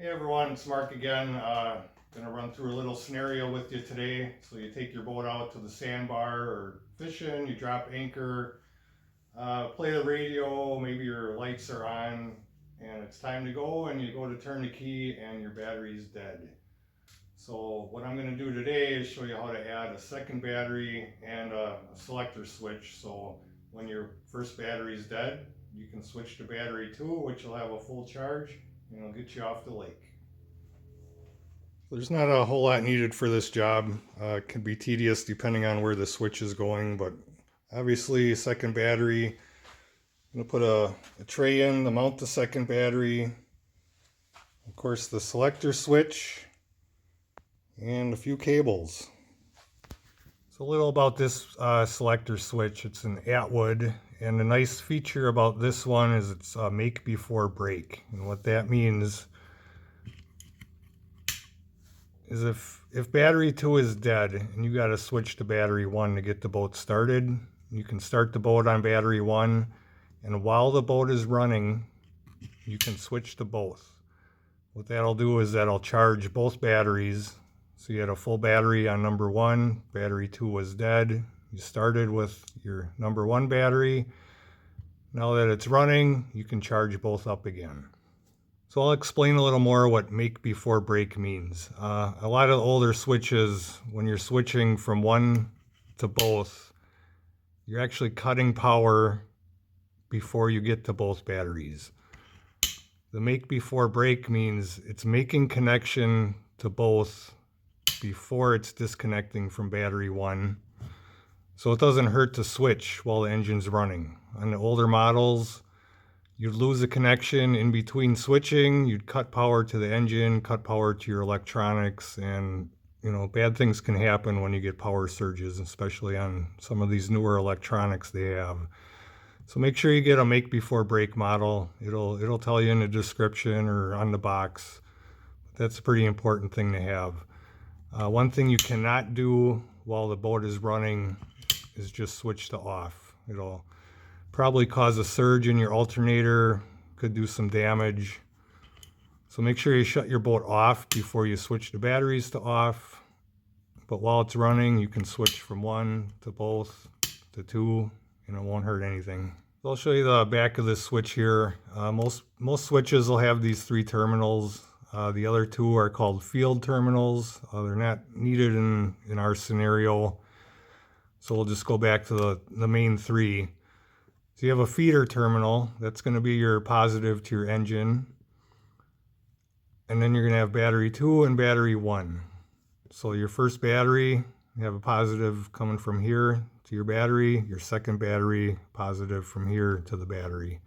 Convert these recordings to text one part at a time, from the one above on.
Hey everyone, it's Mark again. Gonna run through a little scenario with you today. So you take your boat out to the sandbar or fishing, you drop anchor, play the radio, maybe your lights are on, and it's time to go, and you go to turn the key and your battery's dead. So what I'm gonna do today is show you how to add a second battery and a selector switch. So when your first battery is dead, you can switch to battery 2, which will have a full charge and it'll get you off the lake. There's not a whole lot needed for this job. It can be tedious depending on where the switch is going, but obviously second battery. I'm gonna put a tray in to mount the second battery. Of course, the selector switch and a few cables. So a little about this selector switch. It's an Atwood, and the nice feature about this one is it's make before break. And what that means is if battery 2 is dead and you got to switch to battery 1 to get the boat started, you can start the boat on battery 1, and while the boat is running, you can switch to both. What that'll do is that'll charge both batteries. So you had a full battery on number 1, battery 2 was dead. You started with your number 1 battery. Now that it's running, you can charge both up again. So I'll explain a little more what make before break means. A lot of older switches, when you're switching from one to both, you're actually cutting power before you get to both batteries. The make before break means it's making connection to both before it's disconnecting from battery 1. So it doesn't hurt to switch while the engine's running. On the older models, you'd lose a connection in between switching, you'd cut power to the engine, cut power to your electronics, and bad things can happen when you get power surges, especially on some of these newer electronics they have. So make sure you get a make before break model. It'll tell you in the description or on the box. That's a pretty important thing to have. One thing you cannot do while the boat is running is just switch to off. It'll probably cause a surge in your alternator, could do some damage. So make sure you shut your boat off before you switch the batteries to off. But while it's running, you can switch from 1 to both to 2, and it won't hurt anything. So I'll show you the back of this switch here. Most switches will have these 3 terminals. The other 2 are called field terminals. They're not needed in our scenario. So we'll just go back to the main 3. So you have a feeder terminal, that's going to be your positive to your engine. And then you're going to have battery 2 and battery 1. So your first battery, you have a positive coming from here to your battery. Your second battery, positive from here to the battery.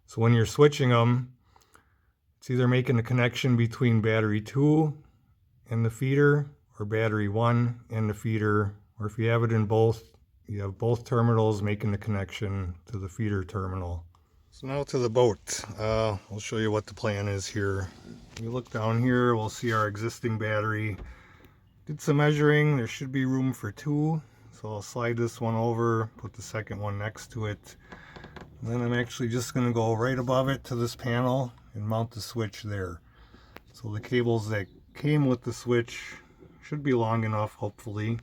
So when you're switching them, it's either making a connection between battery 2 and the feeder, or battery 1 and the feeder, or if you have it in both, you have both terminals making the connection to the feeder terminal. So now to the boat. I'll show you what the plan is here. If you look down here, we'll see our existing battery. Did some measuring, there should be room for 2. So I'll slide this one over, put the second one next to it. And then I'm actually just going to go right above it to this panel and mount the switch there. So the cables that came with the switch should be long enough, hopefully.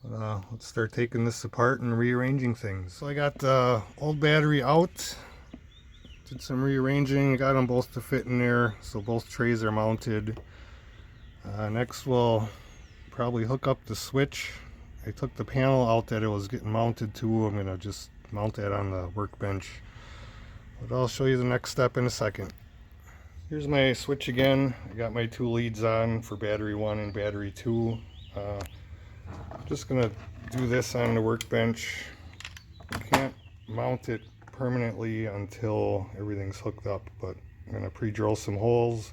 Let's start taking this apart and rearranging things. So I got the old battery out, did some rearranging, got them both to fit in there, so both trays are mounted. Next we'll probably hook up the switch. I took the panel out that it was getting mounted to. I'm going to just mount that on the workbench. But I'll show you the next step in a second. Here's my switch again. I got my 2 leads on for battery 1 and battery 2. I'm just going to do this on the workbench. I can't mount it permanently until everything's hooked up, but I'm going to pre-drill some holes.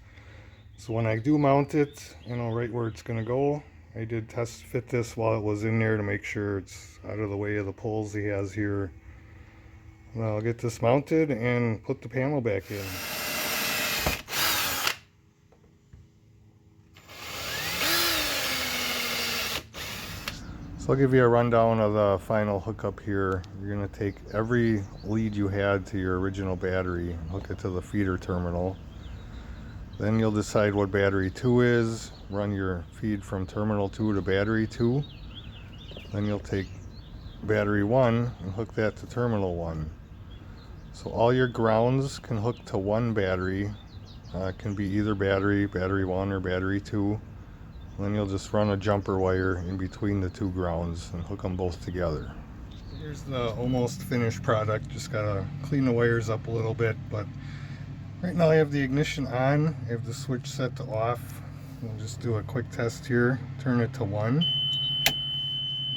So when I do mount it, right where it's going to go. I did test fit this while it was in there to make sure it's out of the way of the poles he has here. And I'll get this mounted and put the panel back in. So I'll give you a rundown of the final hookup here. You're going to take every lead you had to your original battery and hook it to the feeder terminal. Then you'll decide what battery 2 is, run your feed from terminal 2 to battery 2. Then you'll take battery 1 and hook that to terminal 1. So all your grounds can hook to one battery. It can be either battery 1 or battery 2. And then you'll just run a jumper wire in between the two grounds and hook them both together. Here's the almost finished product. Just gotta clean the wires up a little bit, but right now I have the ignition on. I have the switch set to off. We'll just do a quick test here. Turn it to 1.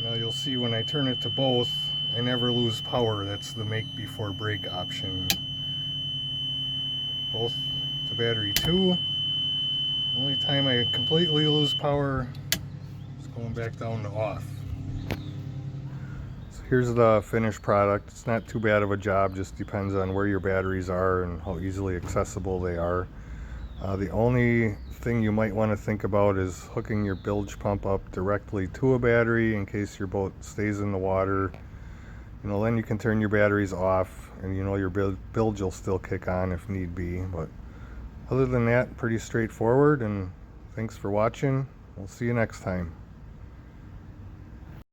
Now you'll see when I turn it to both, I never lose power. That's the make before break option. Both to battery 2. The only time I completely lose power is going back down to off. So here's the finished product. It's not too bad of a job, just depends on where your batteries are and how easily accessible they are. The only thing you might want to think about is hooking your bilge pump up directly to a battery in case your boat stays in the water. Then you can turn your batteries off and your bilge will still kick on if need be. But other than that, pretty straightforward, and thanks for watching. We'll see you next time.